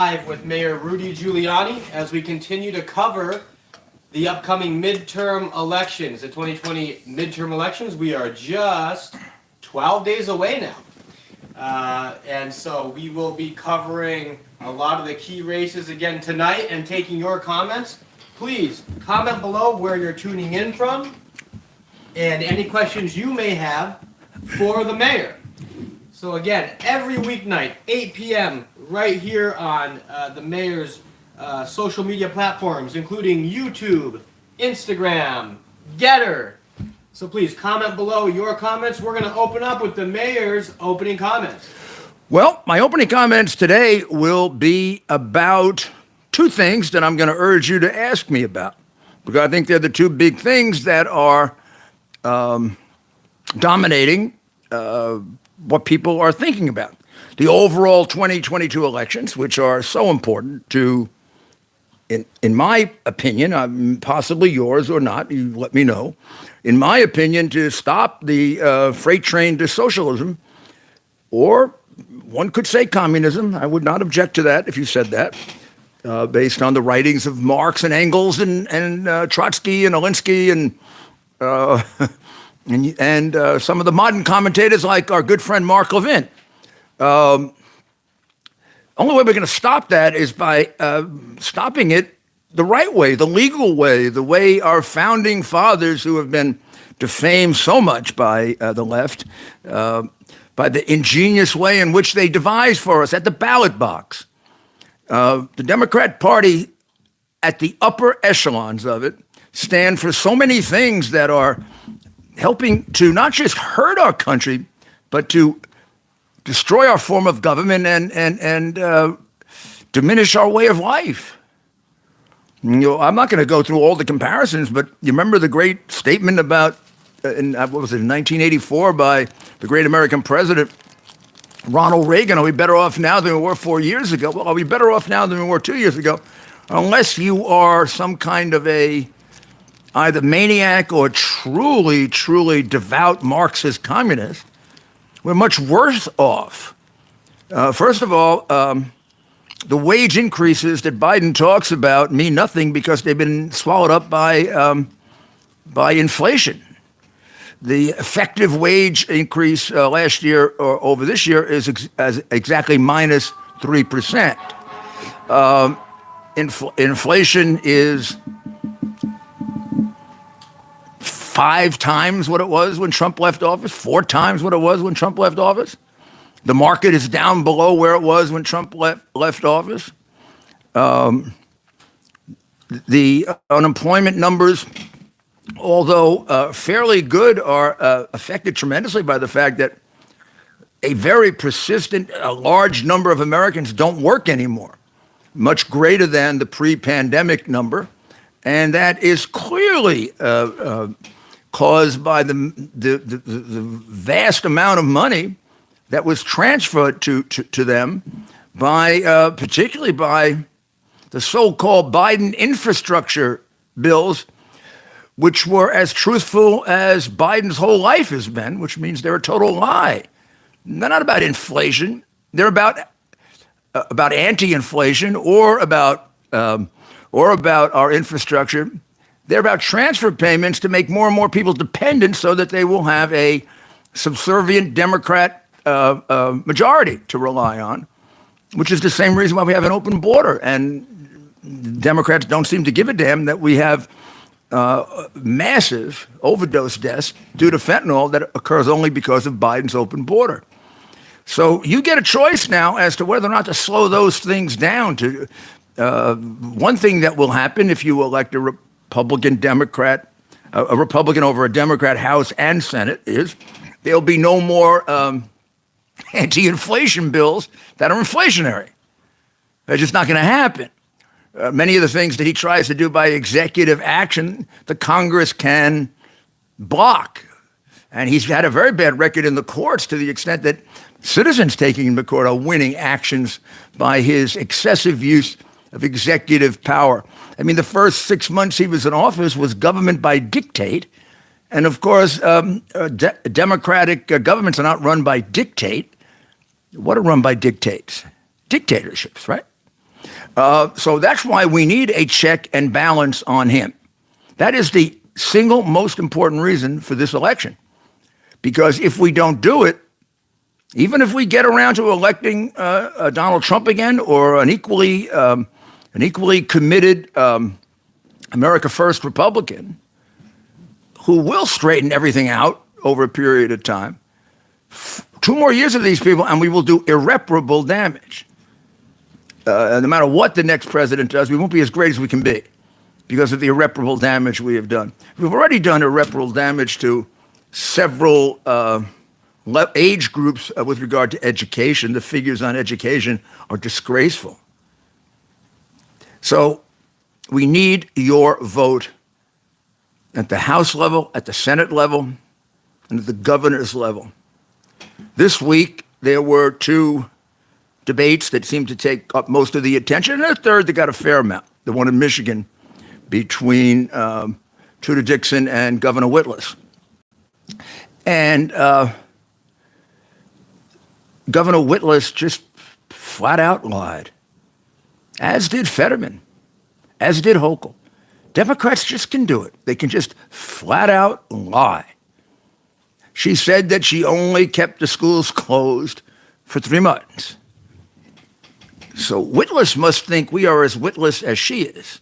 Live with Mayor Rudy Giuliani as we continue to cover the upcoming midterm elections, the 2020 midterm elections. We are just 12 days away now. And so we will be covering a lot of the key races again tonight and taking your comments. Please comment below where you're tuning in from and any questions you may have for the mayor. So again, every weeknight, 8 p.m., right here on the mayor's social media platforms, including YouTube, Instagram, Getter. So please comment below your comments. We're going to open up with the mayor's opening comments. Well, my opening comments today will be about two things that I'm going to urge you to ask me about, because I think they're the two big things that are dominating what people are thinking about. The overall 2022 elections, which are so important to, in my opinion, possibly yours or not, you let me know, in my opinion, to stop the freight train to socialism, or one could say communism. I would not object to that if you said that, based on the writings of Marx and Engels and Trotsky and Alinsky and some of the modern commentators like our good friend Mark Levin. Only way we're going to stop that is by stopping it the right way, the legal way, the way our founding fathers, who have been defamed so much by the left, by the ingenious way in which they devised for us at the ballot box. The Democrat Party, at the upper echelons of it, stand for so many things that are helping to not just hurt our country, but to destroy our form of government and diminish our way of life. You know, I'm not going to go through all the comparisons, but you remember the great statement about, in 1984 by the great American president, Ronald Reagan, are we better off now than we were 4 years ago? Well, are we better off now than we were 2 years ago? Unless you are some kind of either maniac or truly, truly devout Marxist communist, we're much worse off. First of all, the wage increases that Biden talks about mean nothing because they've been swallowed up by inflation. The effective wage increase last year or over this year is exactly minus 3%. Inflation is 5 times what it was when Trump left office, 4 times what it was when Trump left office. The market is down below where it was when Trump left office. The unemployment numbers, although fairly good, are affected tremendously by the fact that a very persistent, large number of Americans don't work anymore, much greater than the pre-pandemic number. And that is clearly caused by the vast amount of money that was transferred to them by, particularly by the so-called Biden infrastructure bills, which were as truthful as Biden's whole life has been, which means they're a total lie. They're not about inflation. They're about anti-inflation or about our infrastructure. They're about transfer payments to make more and more people dependent so that they will have a subservient Democrat majority to rely on, which is the same reason why we have an open border. And Democrats don't seem to give a damn that we have massive overdose deaths due to fentanyl that occurs only because of Biden's open border. So you get a choice now as to whether or not to slow those things down. To one thing that will happen if you elect a Republican over a Democrat House and Senate is there'll be no more anti-inflation bills that are inflationary. They're just not going to happen. Many of the things that he tries to do by executive action, the Congress can block. And he's had a very bad record in the courts to the extent that citizens taking him to court are winning actions by his excessive use of executive power. I mean, the first 6 months he was in office was government by dictate. And of course, democratic governments are not run by dictate. What are run by dictates? Dictatorships, right? So that's why we need a check and balance on him. That is the single most important reason for this election. Because if we don't do it, even if we get around to electing Donald Trump again or an equally committed America First Republican who will straighten everything out over a period of time, 2 more years of these people and we will do irreparable damage. No matter what the next president does, we won't be as great as we can be because of the irreparable damage we have done. We've already done irreparable damage to several age groups with regard to education. The figures on education are disgraceful. So we need your vote at the House level, at the Senate level, and at the governor's level. This week, there were 2 debates that seemed to take up most of the attention, and a third that got a fair amount, the one in Michigan between Trudeau Dixon and Governor Whitlis. And Governor Whitlis just flat out lied, as did Fetterman, as did Hochul. Democrats just can do it. They can just flat out lie. She said that she only kept the schools closed for 3 months. So Whitlis must think we are as witless as she is.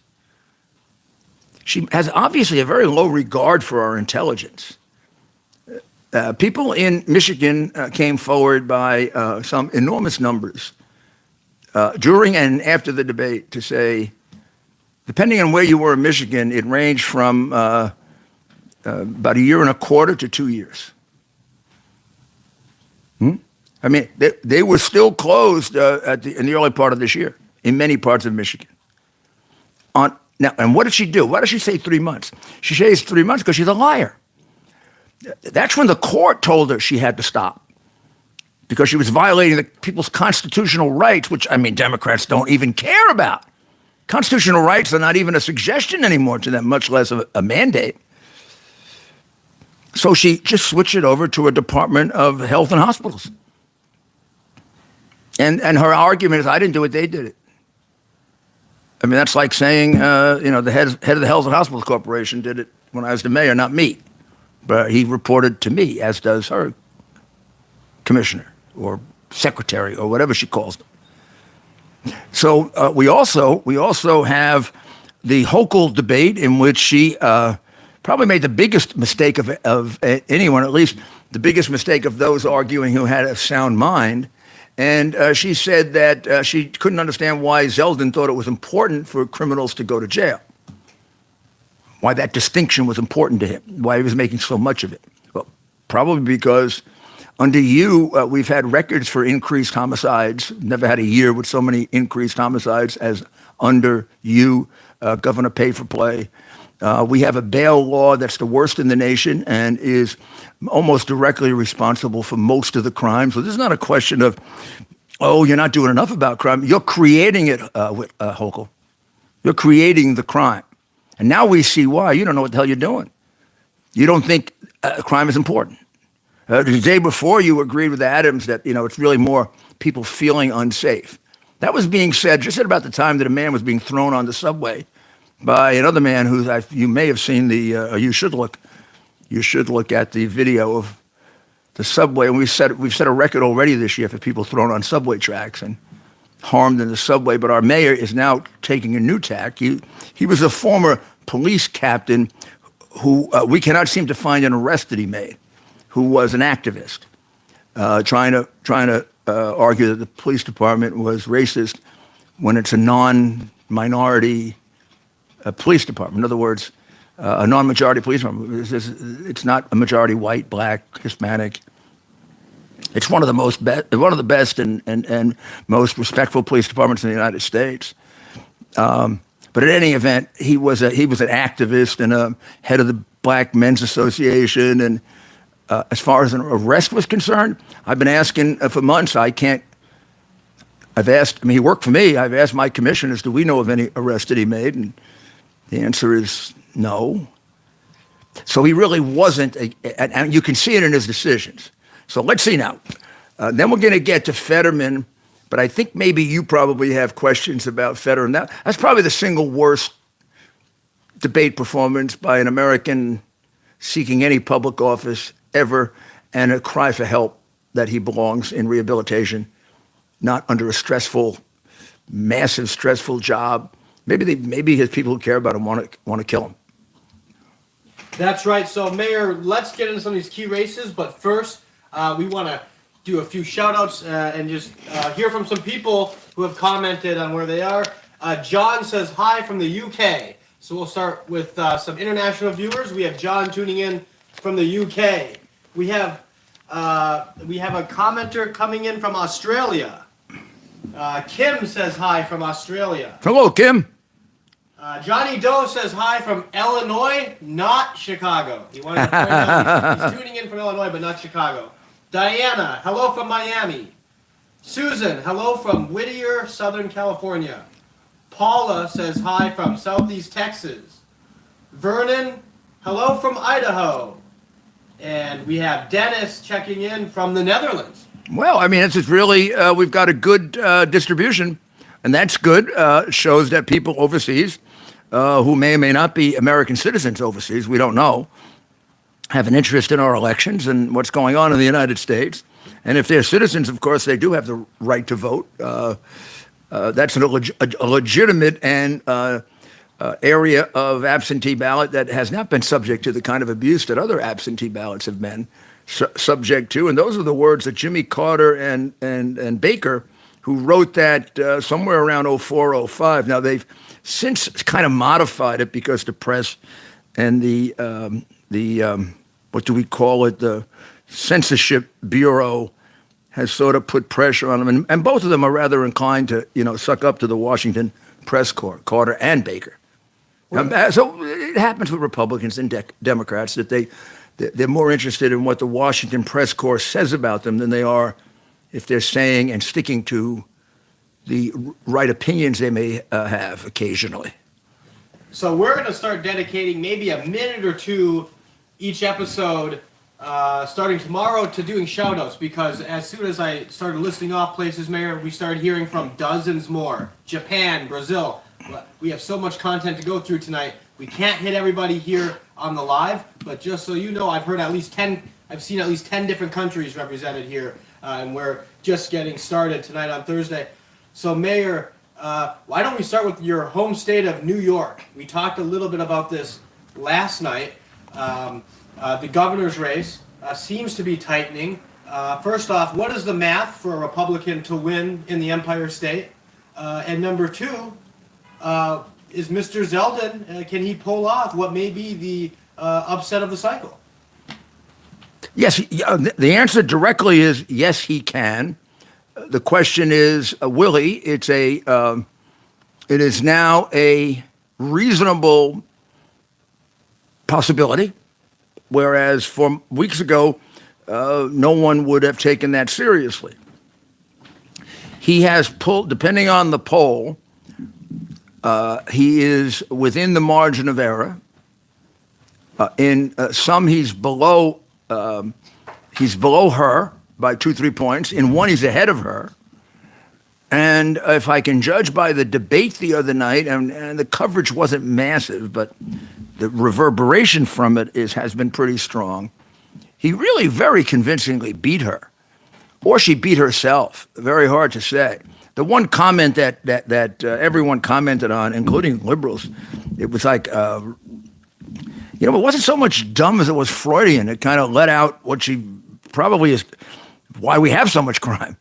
She has obviously a very low regard for our intelligence. People in Michigan came forward by some enormous numbers during and after the debate to say, depending on where you were in Michigan, it ranged from about 1.25 years to 2 years. I mean, they were still closed in the early part of this year in many parts of Michigan. Now, and what did she do? Why did she say 3 months? She says 3 months because she's a liar. That's when the court told her she had to stop because she was violating the people's constitutional rights, which, I mean, Democrats don't even care about. Constitutional rights are not even a suggestion anymore to them, much less a mandate. So she just switched it over to a Department of Health and Hospitals. And her argument is, I didn't do it, they did it. I mean, that's like saying, the head of the Health and Hospitals Corporation did it when I was the mayor, not me. But he reported to me, as does her commissioner or secretary or whatever she calls them. So we also have the Hochul debate in which she probably made the biggest mistake of anyone, at least the biggest mistake of those arguing who had a sound mind. And she said that she couldn't understand why Zeldin thought it was important for criminals to go to jail, why that distinction was important to him, why he was making so much of it. Well, probably because under you, we've had records for increased homicides, never had a year with so many increased homicides as under you, Governor Pay for Play. We have a bail law that's the worst in the nation and is almost directly responsible for most of the crime. So this is not a question of, oh, you're not doing enough about crime. You're creating it, Hochul. You're creating the crime. And now we see why. You don't know what the hell you're doing. You don't think crime is important. The day before, you agreed with Adams that, it's really more people feeling unsafe. That was being said just at about the time that a man was being thrown on the subway by another man who you may have seen you should look at the video of the subway. And we've set a record already this year for people thrown on subway tracks and harmed in the subway. But our mayor is now taking a new tack. He was a former police captain who we cannot seem to find an arrest that he made, who was an activist, trying to argue that the police department was racist when it's a non-minority police department. In other words, a non-majority police department. It's not a majority white, black, Hispanic. It's one of the best and most respectful police departments in the United States. But in any event, he was an activist and a head of the Black Men's Association. And as far as an arrest was concerned, I've been asking for months. He worked for me. I've asked my commissioners, do we know of any arrests that he made? And the answer is no. So he really wasn't, and you can see it in his decisions. So let's see now. Then we're going to get to Fetterman But I think maybe you probably have questions about Federer. And that's probably the single worst debate performance by an American seeking any public office ever, and a cry for help that he belongs in rehabilitation, not under a stressful, massive, stressful job. Maybe his people who care about him want to kill him. That's right. So, Mayor, let's get into some of these key races. But first, we want to do a few shout-outs and just hear from some people who have commented on where they are. John says hi from the UK. So we'll start with some international viewers. We have John tuning in from the UK. We have a commenter coming in from Australia. Kim says hi from Australia. Hello, Kim. Johnny Doe says hi from Illinois, not Chicago. He wanted to point out he's tuning in from Illinois, but not Chicago. Diana, hello from Miami. Susan, hello from Whittier, Southern California. Paula says hi from Southeast Texas. Vernon, hello from Idaho. And we have Dennis checking in from the Netherlands. Well, I mean, it's really, we've got a good distribution, and that's good. Shows that people overseas, who may or may not be American citizens overseas, we don't know, have an interest in our elections and what's going on in the United States. And if they're citizens, of course, they do have the right to vote. That's a legitimate and area of absentee ballot that has not been subject to the kind of abuse that other absentee ballots have been subject to. And those are the words that Jimmy Carter and Baker, who wrote that somewhere around 04, 05. Now, they've since kind of modified it because the press and the what do we call it, the Censorship Bureau has sort of put pressure on them. And both of them are rather inclined to, suck up to the Washington press corps, Carter and Baker. So it happens with Republicans and Democrats that they're more interested in what the Washington press corps says about them than they are if they're saying and sticking to the right opinions they may have occasionally. So we're going to start dedicating maybe a minute or two each episode starting tomorrow to doing shout-outs, because as soon as I started listing off places, Mayor, we started hearing from dozens more. Japan, Brazil. We have so much content to go through tonight. We can't hit everybody here on the live, but just so you know, I've seen at least 10 different countries represented here, and we're just getting started tonight on Thursday. So, Mayor, why don't we start with your home state of New York? We talked a little bit about this last night. The governor's race seems to be tightening. First off, what is the math for a Republican to win in the Empire State? And number two, is Mr. Zeldin, can he pull off what may be the upset of the cycle? Yes, the answer directly is yes, he can. The question is, will he? It is now a reasonable possibility, whereas 4 weeks ago, no one would have taken that seriously. He has pulled, depending on the poll, he is within the margin of error. In some, he's below her by 2-3 points. In one, he's ahead of her. And if I can judge by the debate the other night, and the coverage wasn't massive, but the reverberation from it has been pretty strong. He really very convincingly beat her, or she beat herself. Very hard to say. The one comment that everyone commented on, including liberals, it was like, it wasn't so much dumb as it was Freudian. It kind of let out what she probably is, why we have so much crime.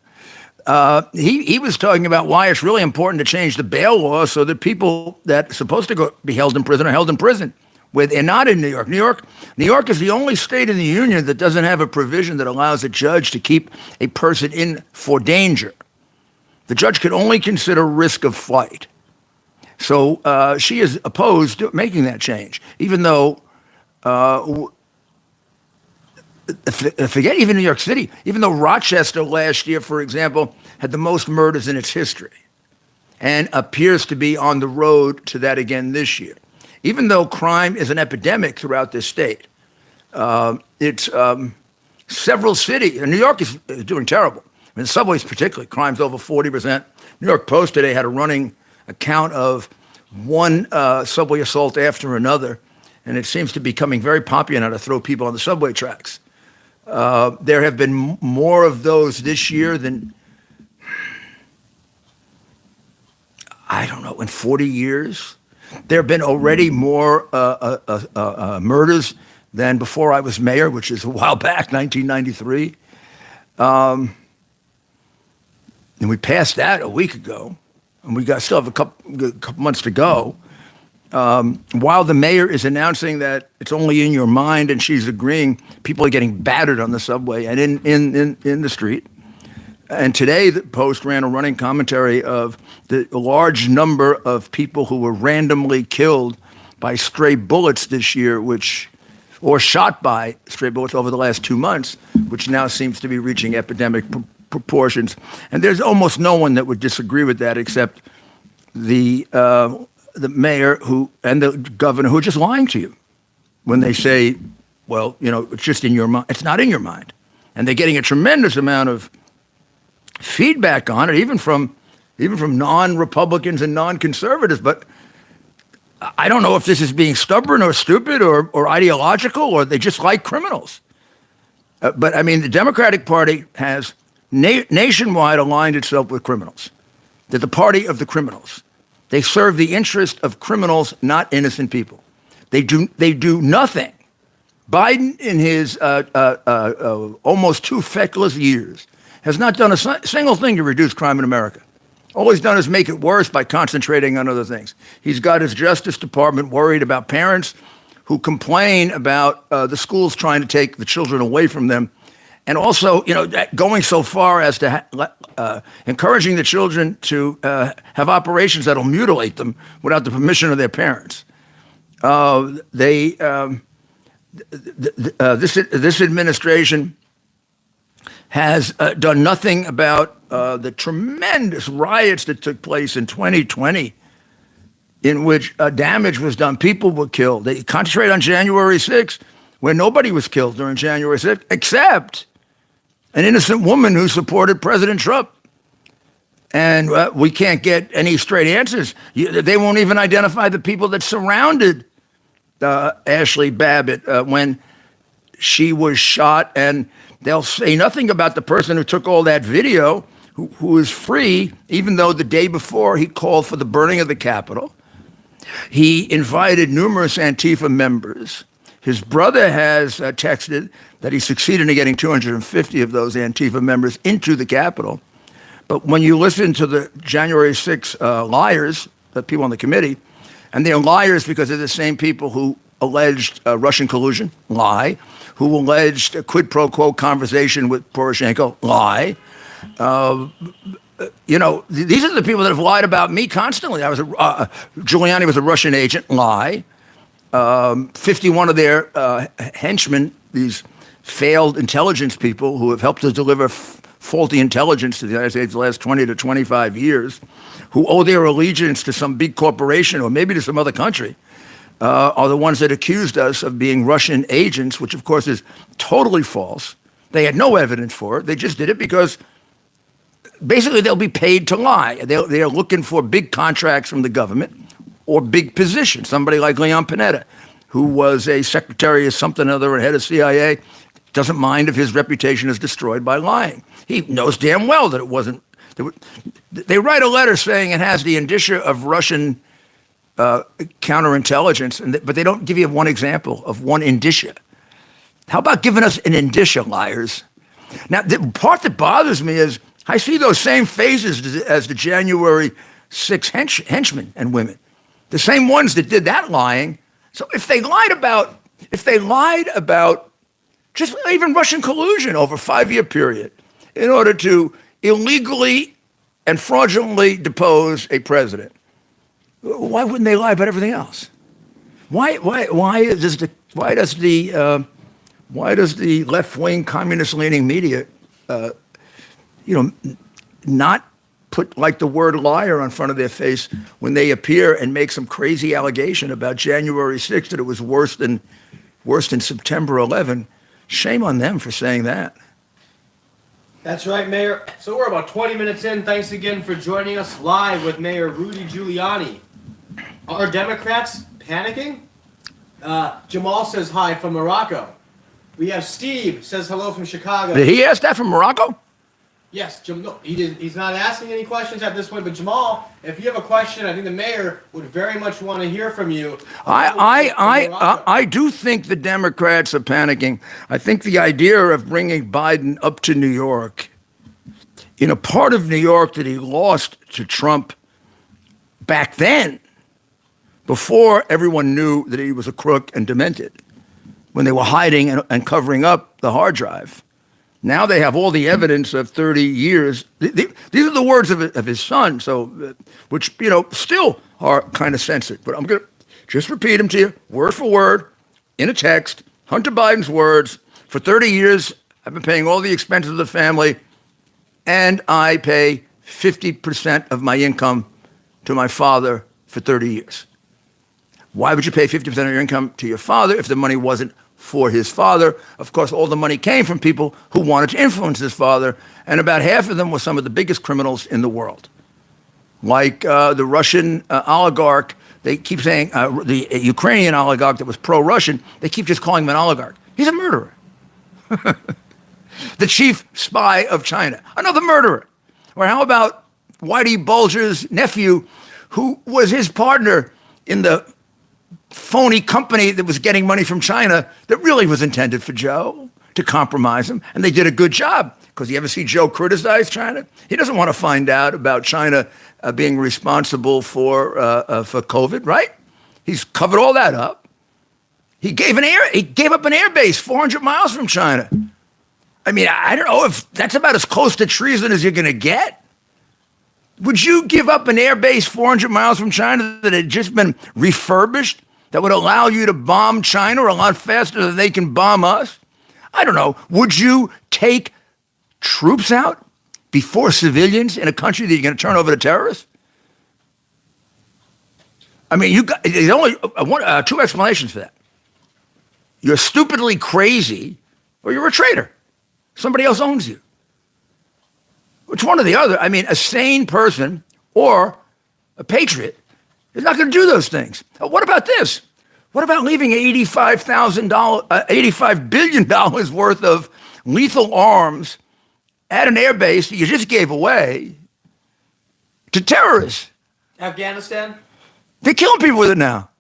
He was talking about why it's really important to change the bail law so that people that are supposed to be held in prison are held in prison. Where they're not in New York. New York is the only state in the union that doesn't have a provision that allows a judge to keep a person in for danger. The judge can only consider risk of flight. So she is opposed to making that change, even though, forget even New York City, even though Rochester last year, for example, had the most murders in its history and appears to be on the road to that again this year. Even though crime is an epidemic throughout this state, it's several cities, and New York is doing terrible. mean, the subways particularly, crime's over 40%. New York Post today had a running account of one subway assault after another, and it seems to be becoming very popular now to throw people on the subway tracks. There have been more of those this year than, I don't know, in 40 years. There have been already more murders than before I was mayor, which is a while back, 1993. And we passed that a week ago, and we still have a couple months to go. While the mayor is announcing that it's only in your mind and she's agreeing, people are getting battered on the subway and in the street. And today, the Post ran a running commentary of the large number of people who were randomly killed by stray bullets this year, or shot by stray bullets over the last 2 months, which now seems to be reaching epidemic proportions. And there's almost no one that would disagree with that except the mayor and the governor who are just lying to you when they say, well, it's just in your mind. It's not in your mind. And they're getting a tremendous amount of feedback on it, even from non-Republicans and non-conservatives. But I don't know if this is being stubborn or stupid or ideological, or they just like criminals. But I mean, the Democratic Party has nationwide aligned itself with criminals. They're the party of the criminals. They serve the interest of criminals, not innocent people. They do nothing. Biden, in his almost 2 feckless years, has not done a single thing to reduce crime in America. All he's done is make it worse by concentrating on other things. He's got his Justice Department worried about parents who complain about the schools trying to take the children away from them, and also, going so far as to encouraging the children to have operations that'll mutilate them without the permission of their parents. This administration has done nothing about the tremendous riots that took place in 2020, in which damage was done. People were killed. They concentrate on January 6th, where nobody was killed during January 6th, except an innocent woman who supported President Trump. And we can't get any straight answers. They won't even identify the people that surrounded Ashley Babbitt when she was shot, and they'll say nothing about the person who took all that video, who is free, even though the day before he called for the burning of the Capitol. He invited numerous Antifa members. His brother has texted that he succeeded in getting 250 of those Antifa members into the Capitol. But when you listen to the January 6 liars, the people on the committee, and they're liars because they're the same people who alleged Russian collusion, lie, who alleged a quid pro quo conversation with Poroshenko, lie. These are the people that have lied about me constantly. Giuliani was a Russian agent, lie. 51 of their henchmen, these failed intelligence people who have helped to deliver faulty intelligence to the United States the last 20 to 25 years, who owe their allegiance to some big corporation or maybe to some other country, are the ones that accused us of being Russian agents, which of course is totally false. They had no evidence for it. They just did it because basically they'll be paid to lie. They're looking for big contracts from the government or big positions. Somebody like Leon Panetta, who was a secretary of something or other and head of CIA, doesn't mind if his reputation is destroyed by lying. He knows damn well that it wasn't. They write a letter saying it has the indicia of Russian counterintelligence, but they don't give you one example of one indicia. How about giving us an indicia, liars? Now, the part that bothers me is I see those same faces as the January 6 henchmen and women, the same ones that did that lying. So if they lied about just even Russian collusion over a 5-year period in order to illegally and fraudulently depose a president, why wouldn't they lie about everything else? Why does the left-wing communist-leaning media, not put like the word liar on front of their face when they appear and make some crazy allegation about January 6th that it was worse than September 11? Shame on them for saying that. That's right, Mayor. So we're about 20 minutes in. Thanks again for joining us live with Mayor Rudy Giuliani. Are Democrats panicking? Jamal says hi from Morocco. We have Steve says hello from Chicago. Did he ask that from Morocco? Yes, no, he's not asking any questions at this point. But Jamal, if you have a question, I think the mayor would very much want to hear from you. I do think the Democrats are panicking. I think the idea of bringing Biden up to New York, in a part of New York that he lost to Trump back then, before everyone knew that he was a crook and demented, when they were hiding and covering up the hard drive. Now they have all the evidence of 30 years. These are the words of his son, so which still are kind of censored. But I'm going to just repeat them to you, word for word, in a text. Hunter Biden's words: for 30 years, I've been paying all the expenses of the family, and I pay 50% of my income to my father for 30 years. Why would you pay 50% of your income to your father if the money wasn't for his father? Of course, all the money came from people who wanted to influence his father, and about half of them were some of the biggest criminals in the world. Like the Russian oligarch, they keep saying, the Ukrainian oligarch that was pro-Russian, they keep just calling him an oligarch. He's a murderer. The chief spy of China, another murderer. Or how about Whitey Bulger's nephew, who was his partner in the phony company that was getting money from China that really was intended for Joe to compromise him, and they did a good job. Because you ever see Joe criticize China? He doesn't want to find out about China being responsible for COVID, right? He's covered all that up. He gave up an air base 400 miles from China. I mean, I don't know if that's about as close to treason as you're going to get. Would you give up an air base 400 miles from China that had just been refurbished, that would allow you to bomb China a lot faster than they can bomb us? I don't know. Would you take troops out before civilians in a country that you're going to turn over to terrorists? I mean, there's only two explanations for that. You're stupidly crazy, or you're a traitor. Somebody else owns you. Which one or the other? I mean, a sane person or a patriot is not going to do those things. What about this? What about leaving $85 billion worth of lethal arms at an air base that you just gave away to terrorists? Afghanistan? They're killing people with it now.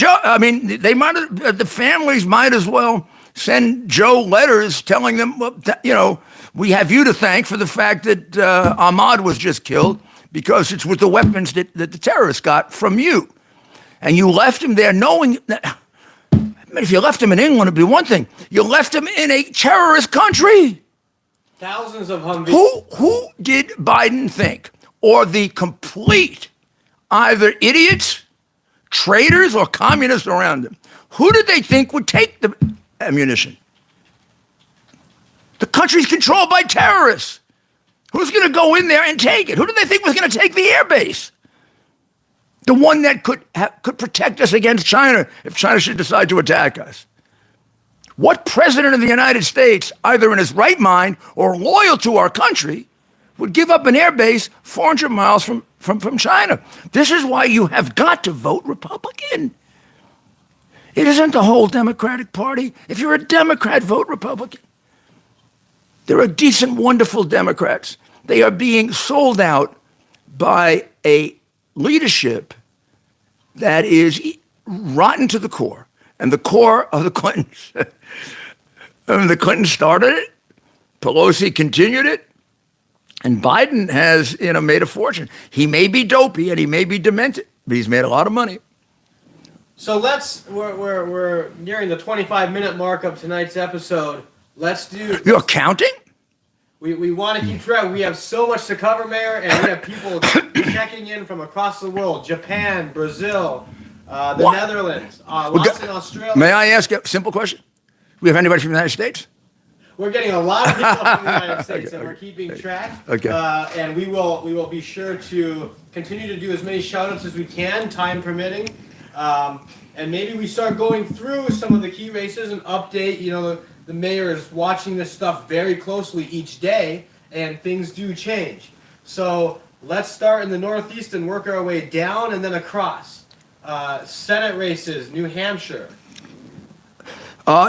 I mean, the families might as well send Joe letters telling them, we have you to thank for the fact that Ahmad was just killed because it's with the weapons that the terrorists got from you. And you left him there knowing that, if you left him in England, it'd be one thing. You left him in a terrorist country. Thousands of Humvees. Who did Biden think? Or the complete either idiots, traitors, or communists around him? Who did they think would take the ammunition? The country's controlled by terrorists. Who's going to go in there and take it? Who did they think was going to take the airbase? The one that could protect us against China if China should decide to attack us. What president of the United States, either in his right mind or loyal to our country, would give up an airbase 400 miles from China? This is why you have got to vote Republican. It isn't the whole Democratic Party. If you're a Democrat, vote Republican. There are decent, wonderful Democrats. They are being sold out by a leadership that is rotten to the core. And the core of the Clintons. The Clintons started it. Pelosi continued it. And Biden has, made a fortune. He may be dopey and he may be demented, but he's made a lot of money. So we're nearing the 25-minute mark of tonight's episode. You're counting? We want to keep track. We have so much to cover, Mayor, and we have people checking in from across the world: Japan, Brazil, the Netherlands, lots in Australia. May I ask a simple question? We have anybody from the United States? We're getting a lot of people from the United States, and we're keeping track. Okay. And we will be sure to continue to do as many shout-outs as we can, time permitting. And maybe we start going through some of the key races and update, the mayor is watching this stuff very closely each day, and things do change. So let's start in the Northeast and work our way down and then across. Senate races, New Hampshire.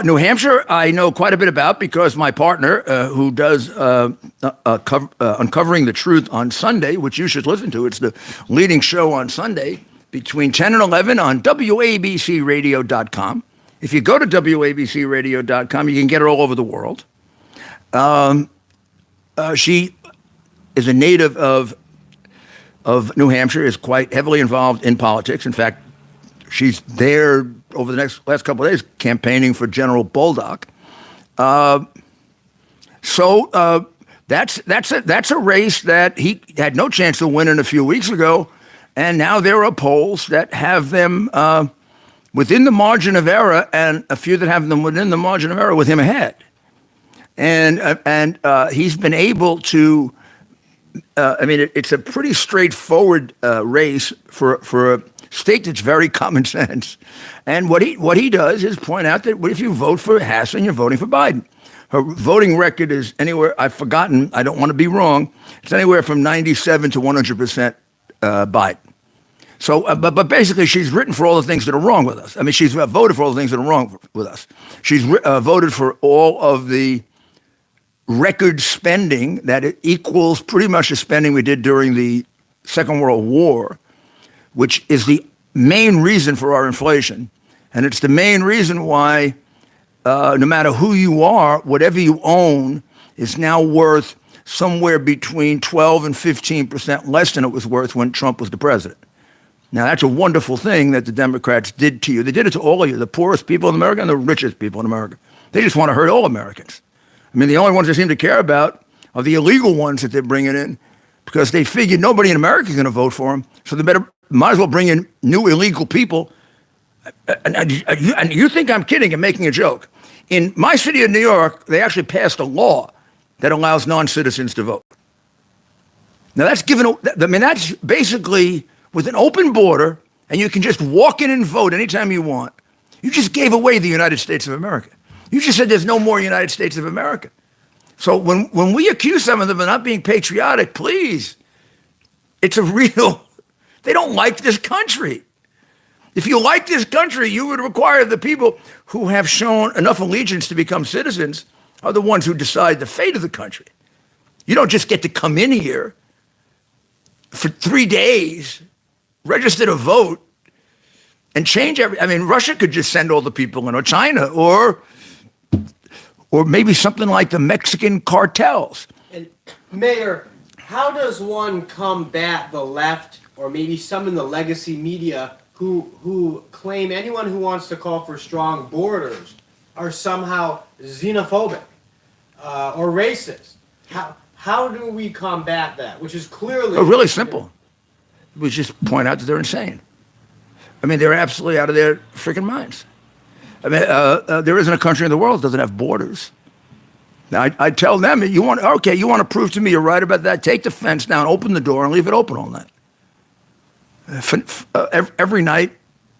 New Hampshire, I know quite a bit about because my partner, who does Uncovering the Truth on Sunday, which you should listen to, it's the leading show on Sunday between 10 and 11 on WABCRadio.com. If you go to WABCRadio.com, you can get her all over the world. She is a native of New Hampshire, is quite heavily involved in politics. In fact, she's there over the last couple of days campaigning for General Bolduc. So that's a race that he had no chance of winning a few weeks ago, and now there are polls that have them within the margin of error, and a few that have them within the margin of error with him ahead. And he's been able to. It's a pretty straightforward race for a state that's very common sense. And what he does is point out that if you vote for Hassan, you're voting for Biden. Her voting record is anywhere, I've forgotten, I don't want to be wrong, it's anywhere from 97 to 100% Biden. So, but basically she's written for all the things that are wrong with us. I mean, she's voted for all the things that are wrong with us. She's voted for all of the record spending that it equals pretty much the spending we did during the Second World War, which is the main reason for our inflation. And it's the main reason why no matter who you are, whatever you own is now worth somewhere between 12 and 15% less than it was worth when Trump was the president. Now, that's a wonderful thing that the Democrats did to you. They did it to all of you, the poorest people in America and the richest people in America. They just want to hurt all Americans. I mean, the only ones they seem to care about are the illegal ones that they're bringing in because they figured nobody in America is going to vote for them, so they might as well bring in new illegal people. And you think I'm kidding and making a joke. In my city of New York, they actually passed a law that allows non-citizens to vote. Now, that's basically with an open border, and you can just walk in and vote anytime you want. You just gave away the United States of America. You just said there's no more United States of America. So when we accuse some of them of not being patriotic, please, it's a real, they don't like this country. If you like this country, you would require the people who have shown enough allegiance to become citizens are the ones who decide the fate of the country. You don't just get to come in here for 3 days, register to vote, and change Russia could just send all the people in, or China, or maybe something like the Mexican cartels. And Mayor, how does one combat the left, or maybe some in the legacy media, who claim anyone who wants to call for strong borders are somehow xenophobic or racist? How do we combat that? Which is clearly really simple. We just point out that they're insane. I mean, they're absolutely out of their freaking minds. I mean, there isn't a country in the world that doesn't have borders. Now, I tell them, you want to prove to me you're right about that? Take the fence down, open the door, and leave it open all night. Every night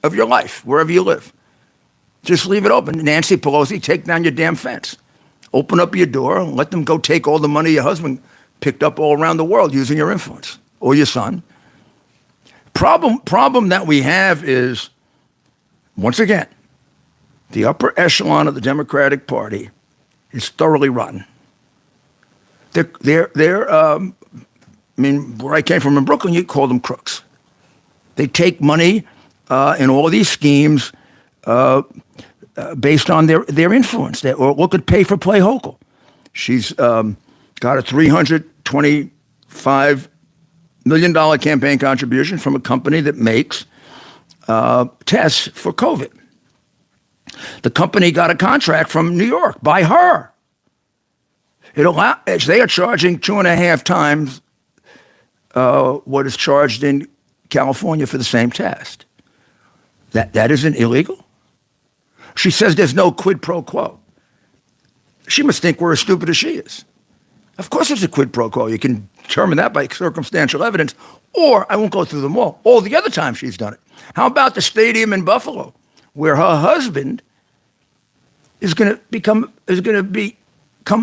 of your life, wherever you live. Just leave it open. Nancy Pelosi, take down your damn fence. Open up your door and let them go take all the money your husband picked up all around the world using your influence, or your son. Problem that we have is, once again, the upper echelon of the Democratic Party is thoroughly rotten. Where I came from in Brooklyn, you call them crooks. They take money in all of these schemes based on their influence. Or look at Pay for Play Hochul. She's got a $325 million campaign contribution from a company that makes tests for COVID. The company got a contract from New York by her. They are charging 2.5 times what is charged in California for the same test. That isn't illegal. She says there's no quid pro quo. She must think we're as stupid as she is. Of course it's a quid pro quo. You can determine that by circumstantial evidence, or I won't go through them all the other times she's done it. How about the stadium in Buffalo, where her husband is going to become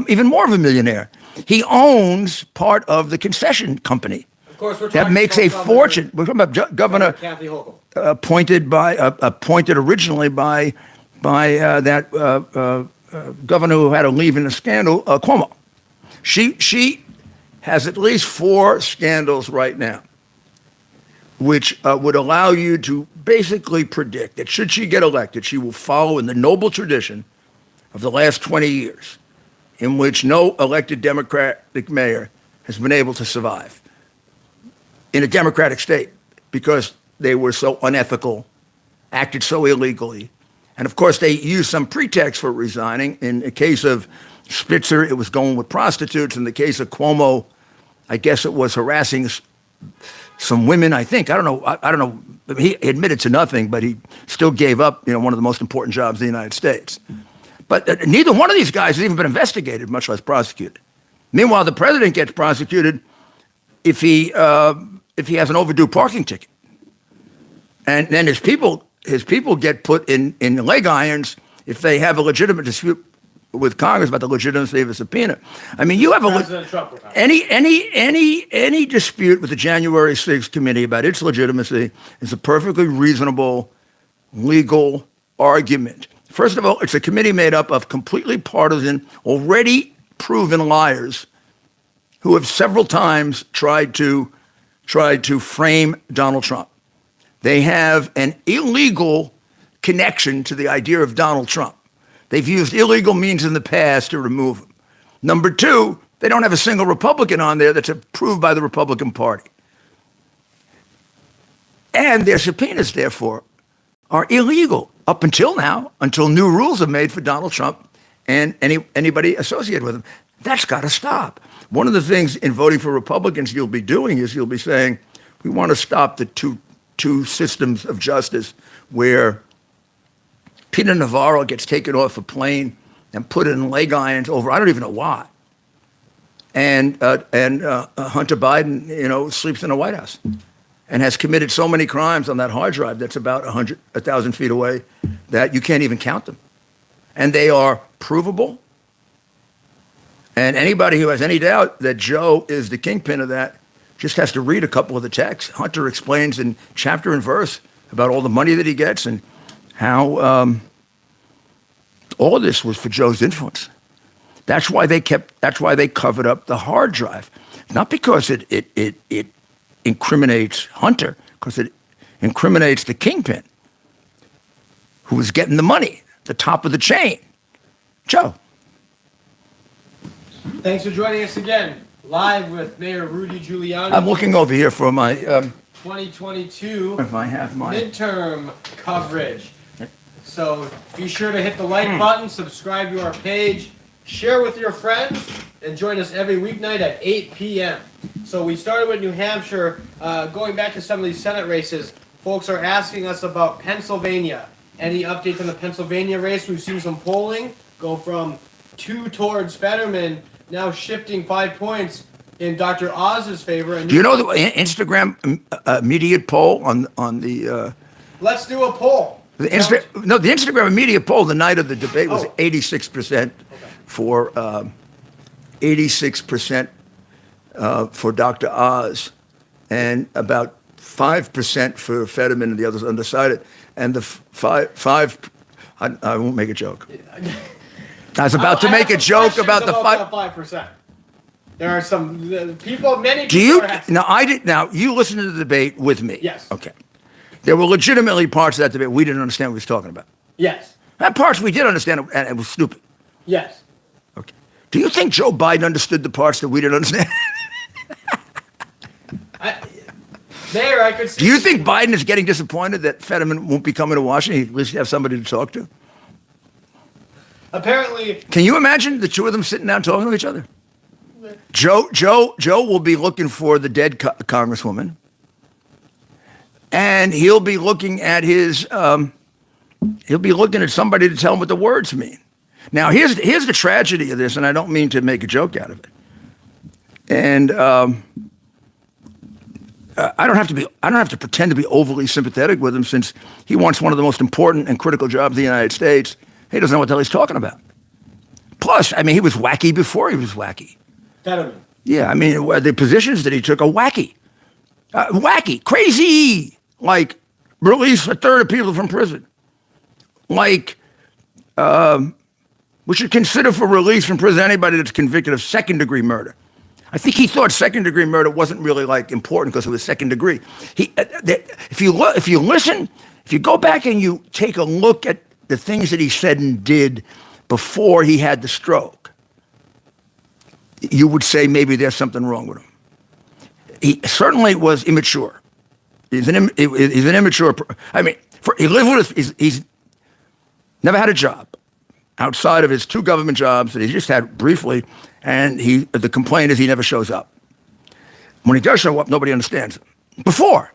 even more of a millionaire. He owns part of the concession company Of course, we're that talking makes a about fortune. We're talking about Governor Kathy Hochul. appointed originally by that governor who had to leave in a scandal, Cuomo. She has at least 4 scandals right now, which would allow you to basically predict that should she get elected, she will follow in the noble tradition of the last 20 years, in which no elected Democratic mayor has been able to survive in a Democratic state because they were so unethical, acted so illegally. And of course, they used some pretext for resigning. In the case of Spitzer, it was going with prostitutes. In the case of Cuomo, I guess it was harassing some women, I think. I don't know. He admitted to nothing, but he still gave up, one of the most important jobs in the United States. But neither one of these guys has even been investigated, much less prosecuted. Meanwhile, the president gets prosecuted if he has an overdue parking ticket. And then his people get put in leg irons if they have a legitimate dispute with Congress about the legitimacy of a subpoena. I mean, you have any dispute with the January 6th committee about its legitimacy is a perfectly reasonable legal argument. First of all, it's a committee made up of completely partisan, already proven liars who have several times tried to frame Donald Trump. They have an illegal connection to the idea of Donald Trump. They've used illegal means in the past to remove him. Number 2, they don't have a single Republican on there that's approved by the Republican Party. And their subpoenas, therefore, are illegal up until now, until new rules are made for Donald Trump and anybody associated with him. That's got to stop. One of the things in voting for Republicans you'll be doing is you'll be saying, we want to stop the two systems of justice where Peter Navarro gets taken off a plane and put in leg irons over, I don't even know why. And Hunter Biden, sleeps in the White House and has committed so many crimes on that hard drive that's about 1,000 feet away that you can't even count them. And they are provable. And anybody who has any doubt that Joe is the kingpin of that just has to read a couple of the texts. Hunter explains in chapter and verse about all the money that he gets and how all of this was for Joe's influence. That's why they covered up the hard drive. Not because it incriminates Hunter, because it incriminates the kingpin who was getting the money, the top of the chain, Joe. Thanks for joining us again, live with Mayor Rudy Giuliani. I'm looking over here for my 2022 if I have my midterm coverage. So be sure to hit the like button, subscribe to our page, share with your friends, and join us every weeknight at 8 p.m. So we started with New Hampshire. Going back to some of these Senate races, folks are asking us about Pennsylvania. Any updates on the Pennsylvania race? We've seen some polling go from 2 towards Fetterman, now shifting 5 points in Dr. Oz's favor. And do you know the Instagram immediate poll on the? Let's do a poll. The Instagram immediate poll the night of the debate was 86% for 86% for Dr. Oz, and about 5% for Fetterman and the others undecided. And the I won't make a joke. I was about to make a joke about the 5%. There are some people, many people. Do you now you listened to the debate with me? Yes. Okay. There were legitimately parts of that debate we didn't understand what he was talking about. Yes. And parts we did understand, and it was stupid. Yes. Okay. Do you think Joe Biden understood the parts that we didn't understand? I could see. Do you think Biden is getting disappointed that Fetterman won't be coming to Washington? He at least have somebody to talk to. Apparently. Can you imagine the two of them sitting down talking to each other? Joe will be looking for the dead congresswoman, and he'll be looking at somebody to tell him what the words mean. Now, here's the tragedy of this, and I don't mean to make a joke out of it. And I don't have to pretend to be overly sympathetic with him, since he wants one of the most important and critical jobs in the United States, He doesn't know what the hell he's talking about. Plus, I mean, he was wacky before he was wacky. Fetterman. Yeah, I mean, the positions that he took are wacky. Wacky, crazy. Like, release a third of people from prison. Like, we should consider for release from prison anybody that's convicted of second-degree murder. I think he thought second-degree murder wasn't really like important because it was second degree. If you listen, if you go back and you take a look at the things that he said and did before he had the stroke, you would say maybe there's something wrong with him. He certainly was immature. He's an immature. I mean, he lived with. He's never had a job outside of his 2 government jobs that he just had briefly, and the complaint is he never shows up. When he does show up, nobody understands him. Before,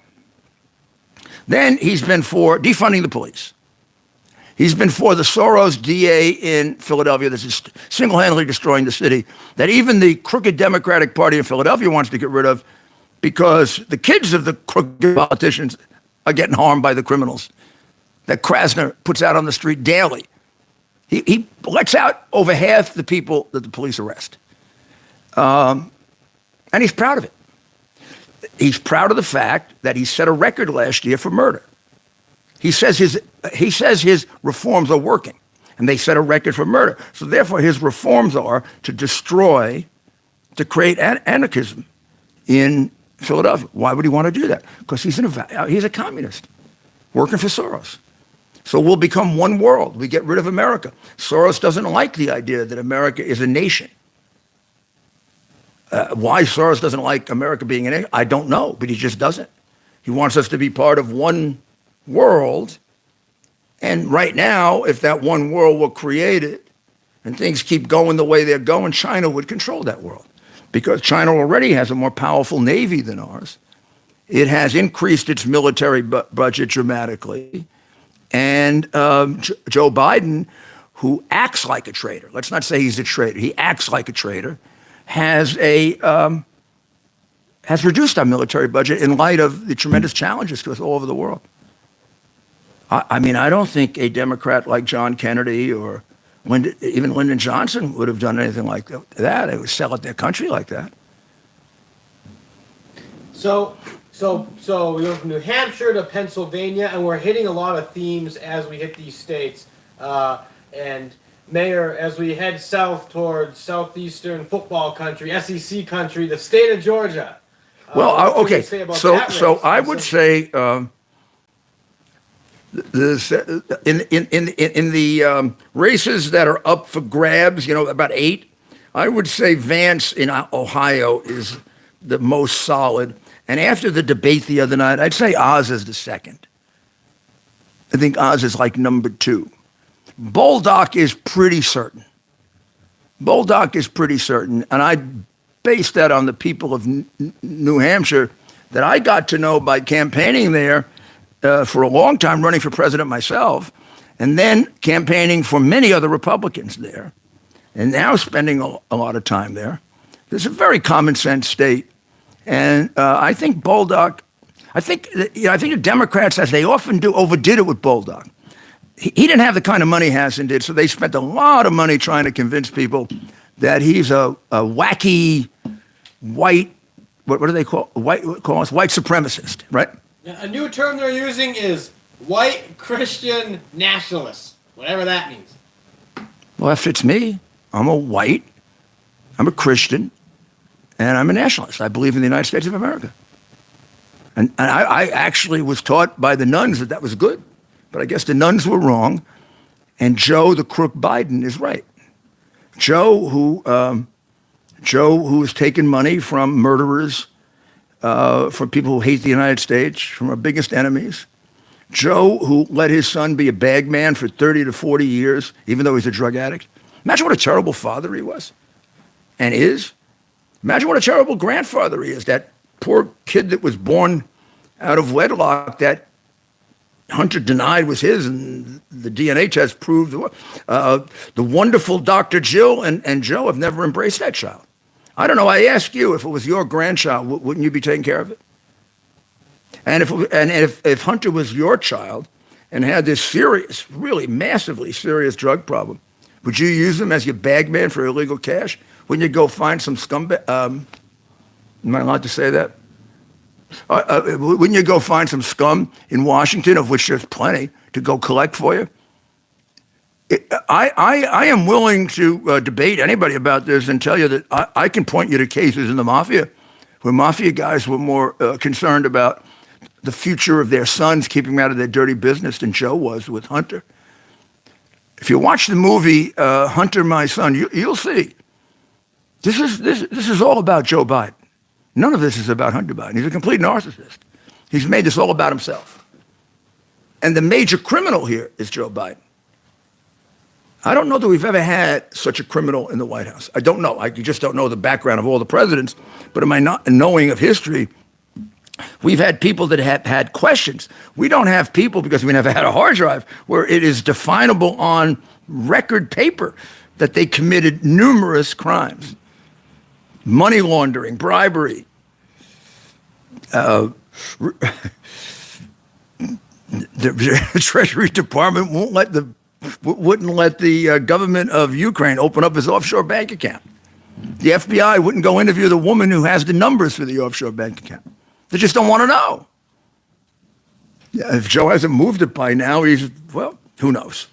then he's been for defunding the police. He's been for the Soros DA in Philadelphia that's just single-handedly destroying the city, that even the crooked Democratic Party in Philadelphia wants to get rid of because the kids of the crooked politicians are getting harmed by the criminals that Krasner puts out on the street daily. He lets out over half the people that the police arrest. And he's proud of it. He's proud of the fact that he set a record last year for murder. He says his reforms are working, and they set a record for murder. So therefore, his reforms are to destroy, to create anarchism in Philadelphia. Why would he want to do that? Because he's a communist working for Soros. So we'll become one world. We get rid of America. Soros doesn't like the idea that America is a nation. Why Soros doesn't like America being a nation, I don't know, but he just doesn't. He wants us to be part of one world. And right now, if that one world were created and things keep going the way they're going, China would control that world. Because China already has a more powerful navy than ours. It has increased its military budget dramatically. And Joe Biden, who acts like a traitor, let's not say he's a traitor, he acts like a traitor, has reduced our military budget in light of the tremendous challenges to us all over the world. I mean, I don't think a Democrat like John Kennedy or even Lyndon Johnson would have done anything like that. They would sell out their country like that. So we go from New Hampshire to Pennsylvania, and we're hitting a lot of themes as we hit these states. And Mayor, as we head south towards southeastern football country, SEC country, the state of Georgia. Well, okay. So I would say in the races that are up for grabs, about 8, I would say Vance in Ohio is the most solid. And after the debate the other night, I'd say Oz is the second. I think Oz is like number 2. Bolduc is pretty certain. And I base that on the people of New Hampshire that I got to know by campaigning there for a long time, running for president myself, and then campaigning for many other Republicans there, and now spending a lot of time there. It's a very common sense state. And I think Bolduc, I think the Democrats, as they often do, overdid it with Bolduc. He didn't have the kind of money Hassan did, so they spent a lot of money trying to convince people that he's a wacky white, what do they call white supremacist, right? Yeah, a new term they're using is white Christian nationalist, whatever that means. Well, that fits me. I'm a Christian, and I'm a nationalist. I believe in the United States of America. And I actually was taught by the nuns that was good. But I guess the nuns were wrong, and Joe the crook Biden is right. Joe who has taken money from murderers, from people who hate the United States, from our biggest enemies. Joe who let his son be a bag man for 30 to 40 years, even though he's a drug addict. Imagine what a terrible father he was and is. Imagine what a terrible grandfather he is. That poor kid that was born out of wedlock that Hunter denied was his, and the DNA test proved the wonderful Dr. Jill and Joe have never embraced that child. I don't know. I ask you, if it was your grandchild, wouldn't you be taking care of it? And if Hunter was your child, and had this serious, really massively serious drug problem, would you use them as your bag man for illegal cash? Wouldn't you go find some scumbag? Am I allowed to say that? Wouldn't you go find some scum in Washington, of which there's plenty, to go collect for you? I am willing to debate anybody about this and tell you that I can point you to cases in the mafia where mafia guys were more concerned about the future of their sons, keeping them out of their dirty business, than Joe was with Hunter. If you watch the movie Hunter, My Son, you'll see. This is all about Joe Biden. None of this is about Hunter Biden. He's a complete narcissist. He's made this all about himself. And the major criminal here is Joe Biden. I don't know that we've ever had such a criminal in the White House. I don't know. I just don't know the background of all the presidents. But in my knowing of history, we've had people that have had questions. We don't have people, because we never had a hard drive, where it is definable on record paper that they committed numerous crimes. Money laundering, bribery. The Treasury Department wouldn't let the government of Ukraine open up his offshore bank account. The FBI wouldn't go interview the woman who has the numbers for the offshore bank account. They just don't want to know. Yeah, if Joe hasn't moved it by now, well, who knows?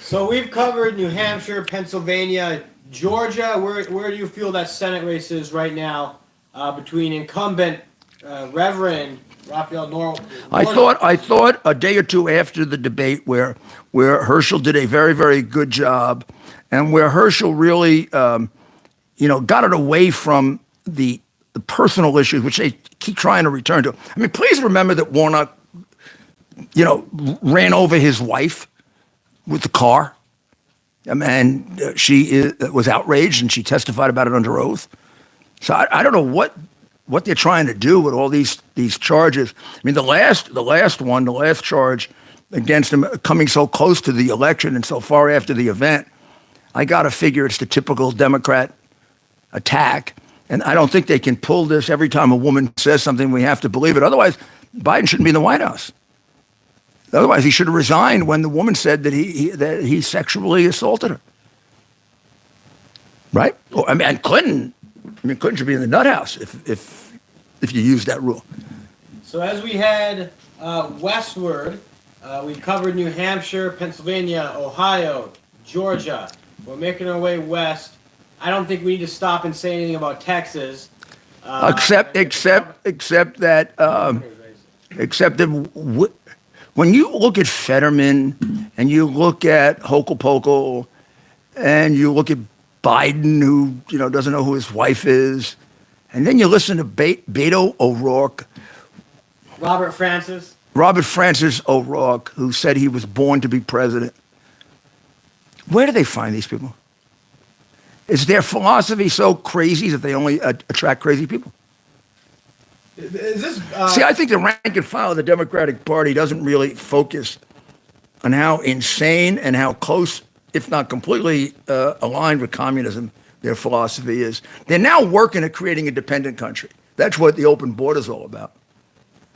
So we've covered New Hampshire, Pennsylvania, Georgia. Where do you feel that Senate race is right now between incumbent Reverend Raphael Norwell? I thought a day or two after the debate where Herschel did a very, very good job, and where Herschel really, got it away from the personal issues, which they keep trying to return to. I mean, please remember that Warnock, ran over his wife with the car. And she was outraged, and she testified about it under oath. So I don't know what they're trying to do with all these charges. I mean, the last charge against him, coming so close to the election and so far after the event, I got to figure it's the typical Democrat attack. And I don't think they can pull this every time a woman says something. We have to believe it. Otherwise, Biden shouldn't be in the White House. Otherwise, he should have resigned when the woman said that he sexually assaulted her. Right? And Clinton should be in the nut house if you use that rule. So as we head westward, we've covered New Hampshire, Pennsylvania, Ohio, Georgia. We're making our way west. I don't think we need to stop and say anything about Texas. Except that when you look at Fetterman and you look at Hochul and you look at Biden, who doesn't know who his wife is, and then you listen to Beto O'Rourke, Robert Francis O'Rourke, who said he was born to be president. Where do they find these people? Is their philosophy so crazy that they only attract crazy people? See, I think the rank and file of the Democratic Party doesn't really focus on how insane and how close, if not completely aligned with communism, their philosophy is. They're now working at creating a dependent country. That's what the open border is all about.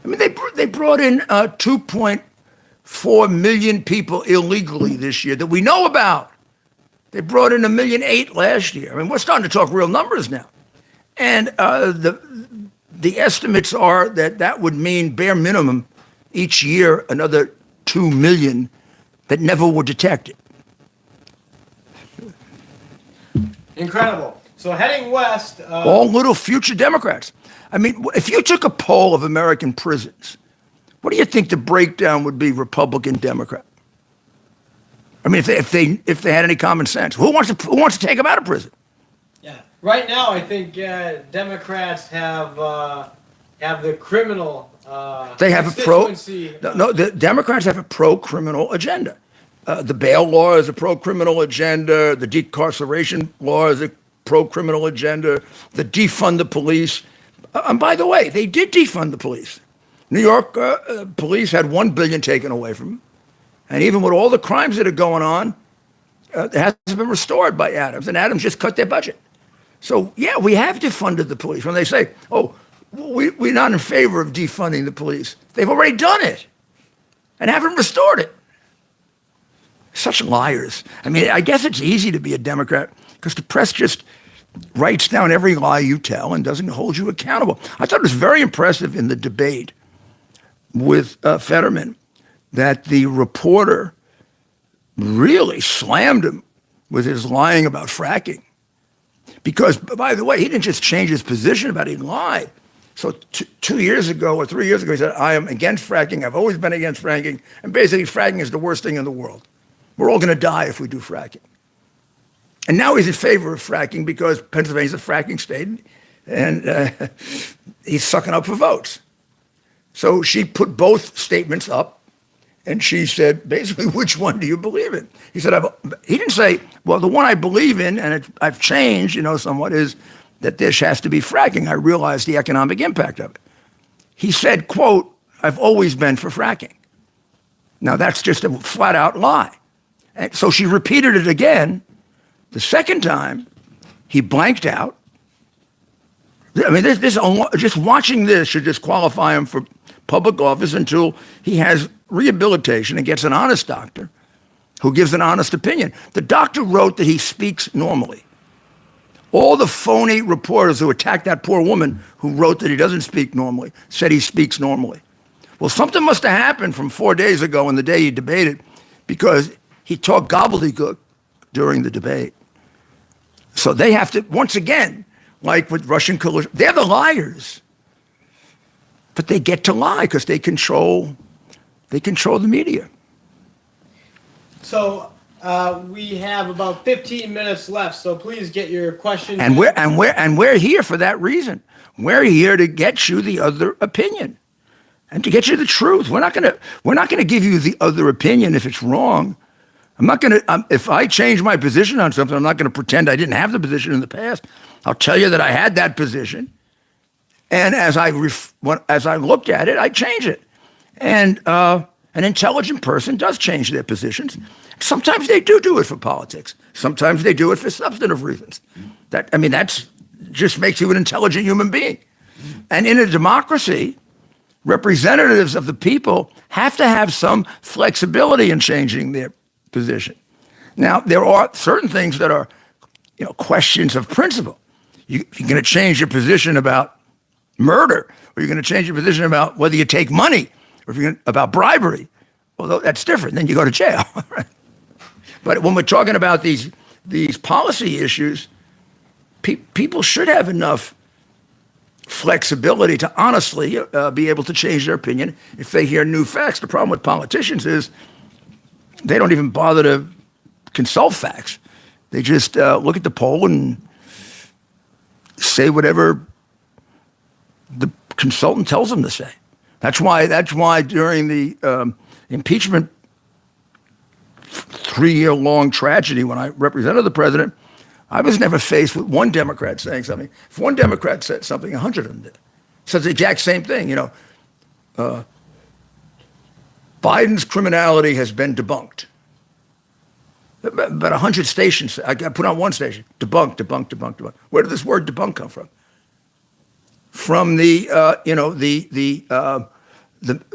I mean, they brought in 2.4 million people illegally this year that we know about. They brought in 1.8 million last year. I mean, we're starting to talk real numbers now. And the estimates are that would mean bare minimum each year another 2 million that never were detected. Incredible. So heading west. All little future Democrats. I mean, if you took a poll of American prisons, what do you think the breakdown would be, Republican, Democrat? I mean, if they had any common sense, who wants to take them out of prison? Yeah. Right now, I think Democrats have the criminal. They have the Democrats have a pro-criminal agenda. The bail law is a pro-criminal agenda. The decarceration law is a pro-criminal agenda. The defund the police. And by the way, they did defund the police. New York police had $1 billion taken away from them. And even with all the crimes that are going on, it hasn't been restored by Adams. And Adams just cut their budget. So, yeah, we have defunded the police. When they say, oh, we're not in favor of defunding the police, they've already done it. and haven't restored it. Such liars. I mean, I guess it's easy to be a Democrat because the press just writes down every lie you tell and doesn't hold you accountable. I thought it was very impressive in the debate with Fetterman that the reporter really slammed him with his lying about fracking. Because, by the way, he didn't just change his position about it, he lied. So 2 years ago or 3 years ago, he said, I am against fracking. I've always been against fracking. And basically, fracking is the worst thing in the world. We're all going to die if we do fracking. And now he's in favor of fracking because Pennsylvania's a fracking state, and he's sucking up for votes. So she put both statements up, and she said, basically, which one do you believe in? He said, he didn't say, well, the one I believe in, and I've changed, somewhat, is that this has to be fracking. I realize the economic impact of it. He said, quote, I've always been for fracking. Now, that's just a flat-out lie. And so she repeated it again. The second time, he blanked out. I mean, just watching this should disqualify him for public office until he has rehabilitation and gets an honest doctor who gives an honest opinion. The doctor wrote that he speaks normally. All the phony reporters who attacked that poor woman who wrote that he doesn't speak normally said he speaks normally. Well, something must have happened from 4 days ago on the day he debated because he talked gobbledygook during the debate. So they have to, once again, like with Russian collusion, they're the liars. But they get to lie because they control the media. So we have about 15 minutes left, so please get your questions. And we're here for that reason. We're here to get you the other opinion and to get you the truth. We're not gonna give you the other opinion if it's wrong. I'm not gonna. If I change my position on something, I'm not gonna pretend I didn't have the position in the past. I'll tell you that I had that position, and as I looked at it, I changed it. And an intelligent person does change their positions. Sometimes they do it for politics. Sometimes they do it for substantive reasons. That's just makes you an intelligent human being. And in a democracy, representatives of the people have to have some flexibility in changing their position. Now, there are certain things that are, questions of principle. You're going to change your position about murder, or you're going to change your position about whether you take money, or if you're about bribery. Well, that's different. Then you go to jail. Right? But when we're talking about these policy issues, people should have enough flexibility to honestly be able to change their opinion if they hear new facts. The problem with politicians is they don't even bother to consult facts. They just look at the poll and say whatever the consultant tells them to say. That's why during the impeachment 3-year-long tragedy when I represented the president, I was never faced with one Democrat saying something. If one Democrat said something, 100 of them did. Said the exact same thing. Biden's criminality has been debunked. But 100 stations, I put on one station, debunked. Where did this word debunk come from? From the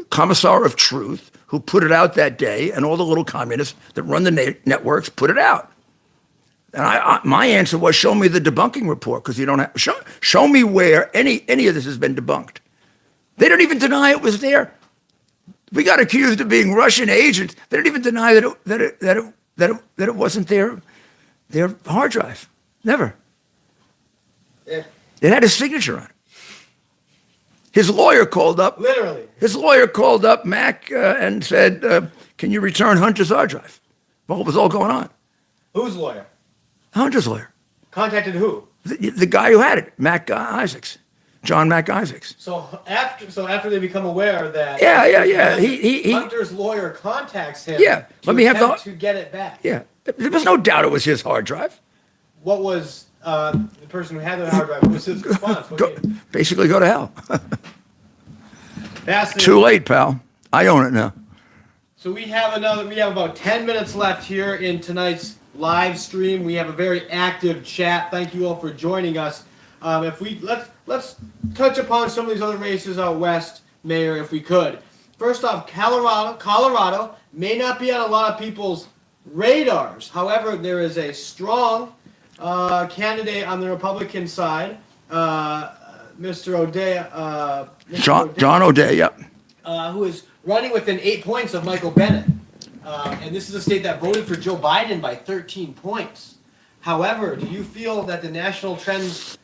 commissar of truth who put it out that day, and all the little communists that run the networks put it out. And my answer was, show me the debunking report, because you don't have, show me where any of this has been debunked. They don't even deny it was there. We got accused of being Russian agents. They didn't even deny that it wasn't their hard drive. Never. Yeah. It had his signature on it. His lawyer called up. Literally. His lawyer called up Mac and said, can you return Hunter's hard drive? What was all going on? Whose lawyer? Hunter's lawyer. Contacted who? The guy who had it, John Mac Isaacs. So after they become aware that he Hunter's lawyer contacts him to get it back. Yeah. There was no doubt it was his hard drive. What was the person who had the hard drive, what was his response? Basically go to hell. Fascinating. Too late, pal. I own it now. So we have about 10 minutes left here in tonight's live stream. We have a very active chat. Thank you all for joining us. Let's touch upon some of these other races out west, Mayor, if we could. first off, Colorado may not be on a lot of people's radars. However, there is a strong candidate on the Republican side, Mr. O'Day. John O'Day, yep. Who is running within 8 points of Michael Bennett. And this is a state that voted for Joe Biden by 13 points. However, do you feel that the national trends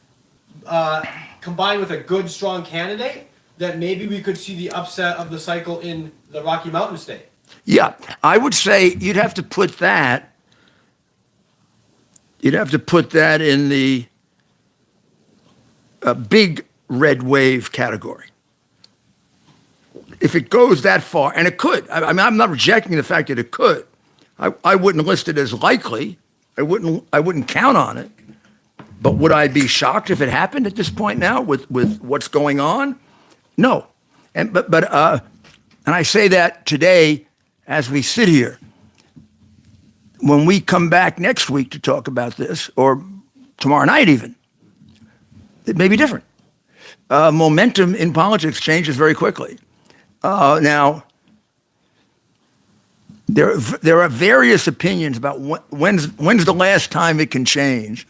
combined with a good, strong candidate, that maybe we could see the upset of the cycle in the Rocky Mountain state? Yeah, I would say you'd have to put that in the big red wave category. If it goes that far, and it could, I mean, I'm not rejecting the fact that it could. I wouldn't list it as likely. I wouldn't count on it. But would I be shocked if it happened at this point now with what's going on? No. And I say that today as we sit here. When we come back next week to talk about this, or tomorrow night even, it may be different. Momentum in politics changes very quickly. Now, there are various opinions about when's the last time it can change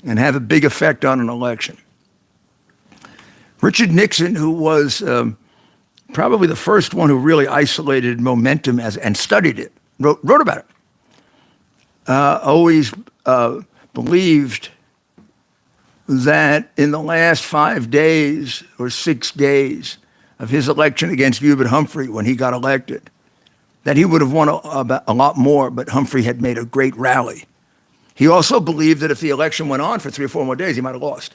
and have a big effect on an election. Richard Nixon, who was probably the first one who really isolated momentum and studied it, wrote about it, always believed that in the last 5 days or 6 days of his election against Hubert Humphrey when he got elected, that he would have won a lot more, but Humphrey had made a great rally. He also believed that if the election went on for 3 or 4 more days, he might have lost,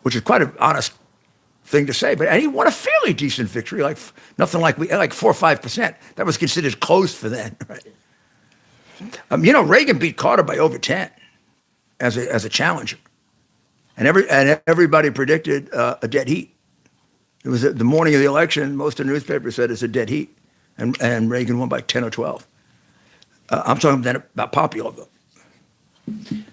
which is quite an honest thing to say. But and he won a fairly decent victory, like 4 or 5%. That was considered close for then, right? Reagan beat Carter by over 10 as a challenger, and everybody predicted a dead heat. It was the morning of the election. Most of the newspapers said it's a dead heat, and Reagan won by 10 or 12. I'm talking then about popular vote.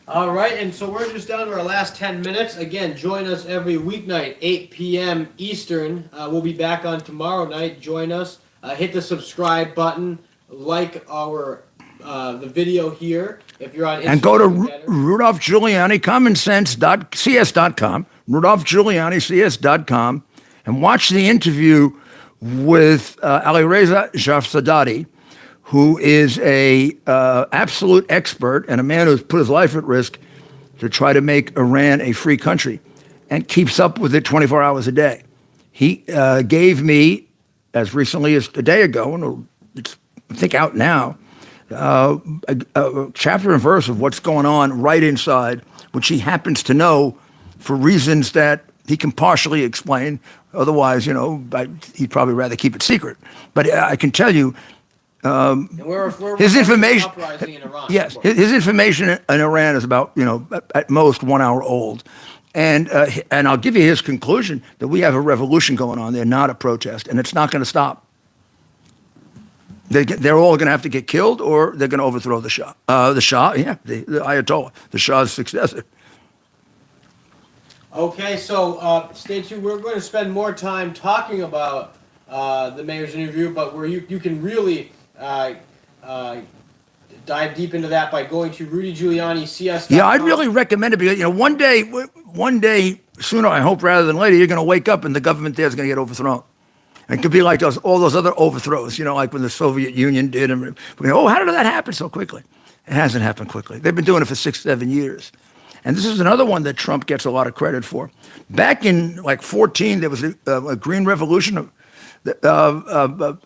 All right, and so we're just down to our last 10 minutes. Again, join us every weeknight, 8 p.m. Eastern. We'll be back on tomorrow night. Join us. Hit the subscribe button. Like the video here. If you're on Instagram, and go to Rudolph Giuliani commonsense.cs.com, Rudolph Giuliani cs.com, and watch the interview with Alireza Shafsadati, who is a absolute expert and a man who's put his life at risk to try to make Iran a free country and keeps up with it 24 hours a day. He gave me, as recently as a day ago, and it's I think out now, a chapter and verse of what's going on right inside, which he happens to know for reasons that he can partially explain. Otherwise, he'd probably rather keep it secret. But I can tell you, his information. Uprising in Iran, yes, his information in Iran is about at most 1 hour old, and I'll give you his conclusion that we have a revolution going on there, not a protest, and it's not going to stop. They're all going to have to get killed, or they're going to overthrow the Shah. The Ayatollah, the Shah's successor. Okay, so stay tuned. We're going to spend more time talking about the mayor's interview, but where you can really dive deep into that by going to Rudy Giuliani CS. Yeah, I'd really recommend it because one day sooner, I hope rather than later, you're going to wake up and the government there is going to get overthrown. It could be like all those other overthrows, like when the Soviet Union did. And how did that happen so quickly? It hasn't happened quickly. They've been doing it for 6-7 years. And this is another one that Trump gets a lot of credit for. Back in 2014, there was a green revolution. Obama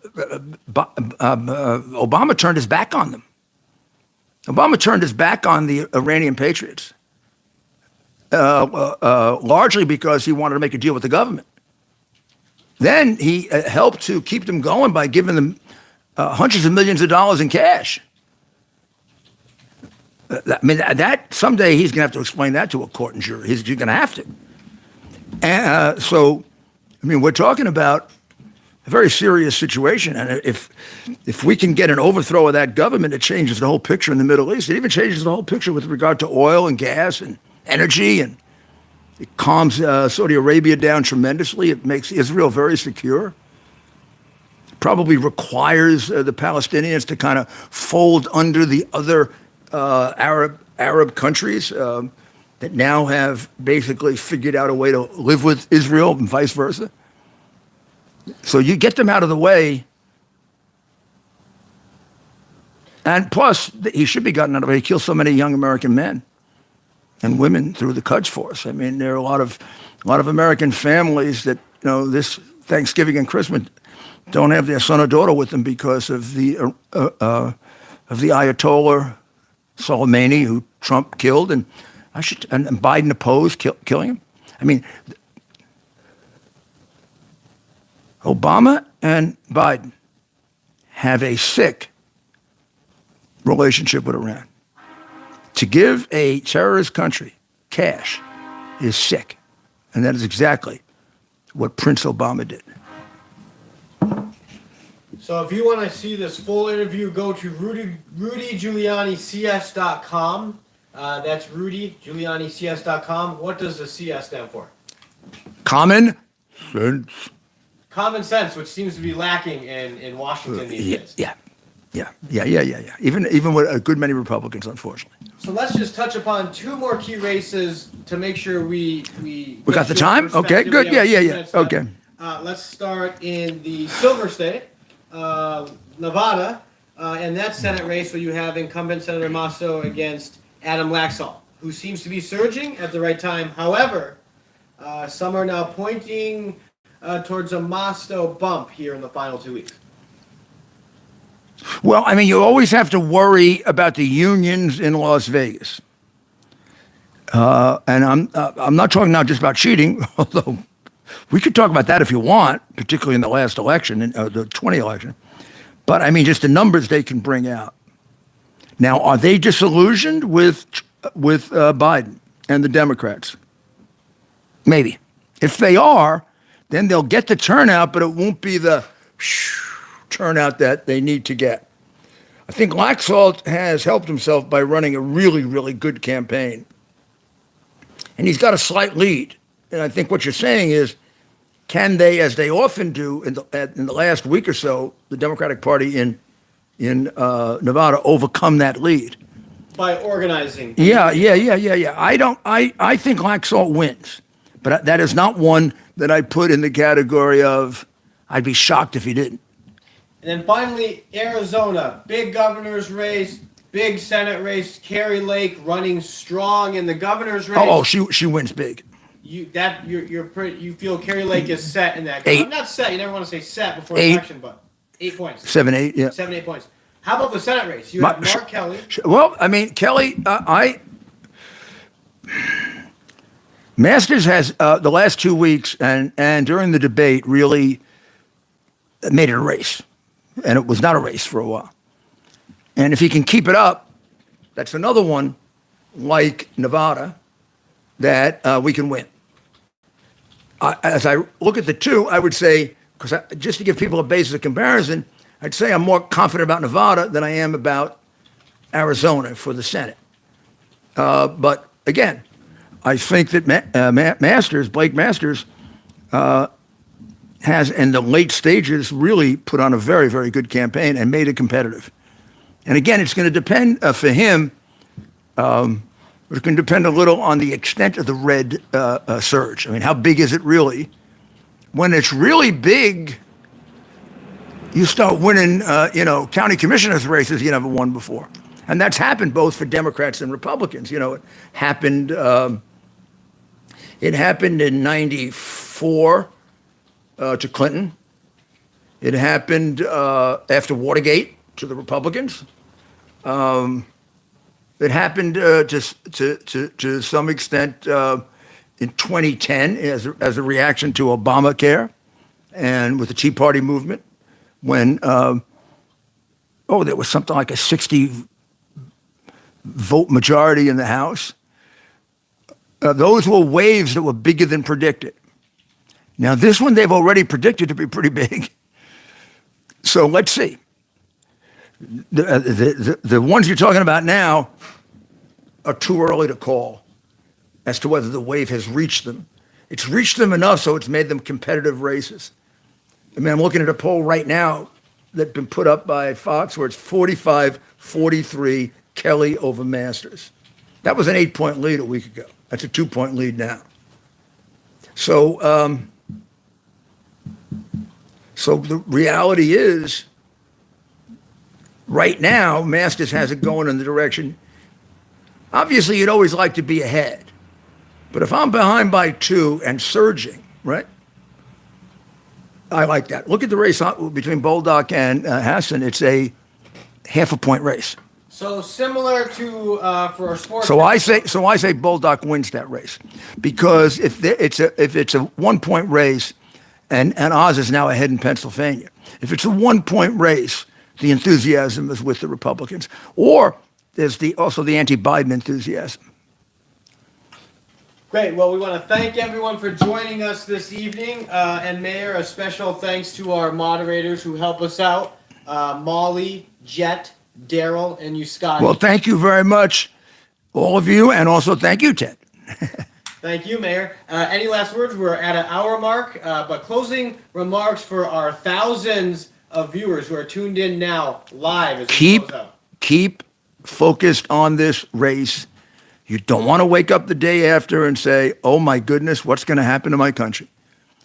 turned his back on them. Obama turned his back on the Iranian patriots, largely because he wanted to make a deal with the government. Then he helped to keep them going by giving them hundreds of millions of dollars in cash. That someday he's going to have to explain that to a court and jury. He's going to have to. And we're talking about a very serious situation. And if we can get an overthrow of that government, it changes the whole picture in the Middle East. It even changes the whole picture with regard to oil and gas and energy, and it calms Saudi Arabia down tremendously. It makes Israel very secure. probably requires the Palestinians to kind of fold under the other Arab countries that now have basically figured out a way to live with Israel and vice versa. So you get them out of the way. And plus, he should be gotten out of the way. He killed so many young American men and women through the Quds Force. I mean, there are a lot of American families that, this Thanksgiving and Christmas don't have their son or daughter with them because of the Ayatollah Soleimani, who Trump killed, and Biden opposed killing him. I mean, Obama and Biden have a sick relationship with Iran. To give a terrorist country cash is sick. And that is exactly what Prince Obama did. So if you want to see this full interview, go to RudyGiulianiCS.com. That's RudyGiulianiCS.com. What does the CS stand for? Common sense. Common sense, which seems to be lacking in Washington these days. Yeah. Even with a good many Republicans, unfortunately. So let's just touch upon two more key races to make sure we got the time? Okay, good. Yeah. Okay. Let's start in the Silver State, Nevada, and that Senate race where you have incumbent Senator Masto against Adam Laxalt, who seems to be surging at the right time. However, some are now pointing towards a Masto bump here in the final 2 weeks. Well, I mean, you always have to worry about the unions in Las Vegas. And I'm not talking now just about cheating, although we could talk about that if you want, particularly in the last election, the 20 election. But I mean, just the numbers they can bring out. Now, are they disillusioned with Biden and the Democrats? Maybe. If they are, then they'll get the turnout, but it won't be the turnout that they need to get. I think Laxalt has helped himself by running a really, really good campaign. And he's got a slight lead. And I think what you're saying is, can they, as they often do in the last week or so, the Democratic Party in Nevada overcome that lead? By organizing. Yeah. I think Laxalt wins. But that is not one that I put in the category of, I'd be shocked if he didn't. And then finally, Arizona, big governor's race, big Senate race. Carrie Lake running strong in the governor's race. Oh, she wins big. You feel Carrie Lake is set in that? 8. I'm not set. You never want to say set before an election, but 8 points. 7, 8, yeah. 7, 8 points. How about the Senate race? You have Mark Kelly. Well, I mean, Kelly, Masters has the last 2 weeks and during the debate really made it a race. And it was not a race for a while. And if he can keep it up, that's another one like Nevada that we can win. As I look at the two, I would say, just to give people a basis of comparison, I'd say I'm more confident about Nevada than I am about Arizona for the Senate. But again, I think that Blake Masters, has, in the late stages, really put on a very, very good campaign and made it competitive. And again, it's going to depend for him, it's going to depend a little on the extent of the red surge. I mean, how big is it really? When it's really big, you start winning, county commissioners races you never won before. And that's happened both for Democrats and Republicans. It happened in 94 to Clinton. It happened after Watergate to the Republicans. It happened to some extent in 2010 as a reaction to Obamacare and with the Tea Party movement when, there was something like a 60 vote majority in the House. Those were waves that were bigger than predicted. Now, this one they've already predicted to be pretty big. So let's see. The ones you're talking about now are too early to call as to whether the wave has reached them. It's reached them enough so it's made them competitive races. I mean, I'm looking at a poll right now that's been put up by Fox where it's 45-43 Kelly over Masters. That was an 8-point lead a week ago. That's a 2-point lead now. So, so the reality is, right now, Masters has it going in the direction. Obviously, you'd always like to be ahead. But if I'm behind by 2 and surging, right? I like that. Look at the race between Bolduc and Hassan. It's a half a point race. So similar to for our sports. So I say Bolduc wins that race, because if it's a 1-point race, and Oz is now ahead in Pennsylvania. If it's a 1-point race, the enthusiasm is with the Republicans, or there's also the anti-Biden enthusiasm. Great. Well, we want to thank everyone for joining us this evening. And Mayor, a special thanks to our moderators who help us out, Molly, Jet, Daryl, and you, Scotty. Well, thank you very much, all of you, and also thank you, Ted. Thank you, Mayor. Any last words? We're at an hour mark, but closing remarks for our thousands of viewers who are tuned in now live as we close out. Keep focused on this race. You don't want to wake up the day after and say, oh my goodness, what's going to happen to my country?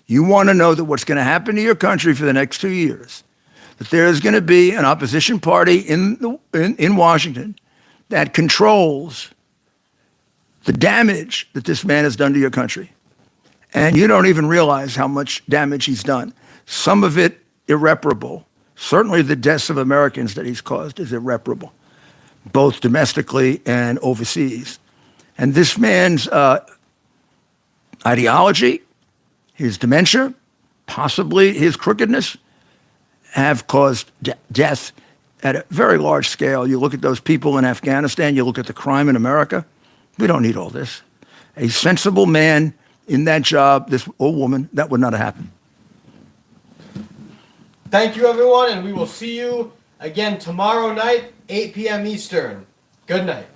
You want to know that what's going to happen to your country for the next 2 years, that there is going to be an opposition party in Washington that controls the damage that this man has done to your country. And you don't even realize how much damage he's done. Some of it irreparable. Certainly the deaths of Americans that he's caused is irreparable, both domestically and overseas. And this man's ideology, his dementia, possibly his crookedness, have caused death at a very large scale. You look at those people in Afghanistan, you look at the crime in America. We don't need all this. A sensible man in that job, or woman, that would not have happened. Thank you, everyone, and we will see you again tomorrow night, 8 p.m. Eastern. Good night.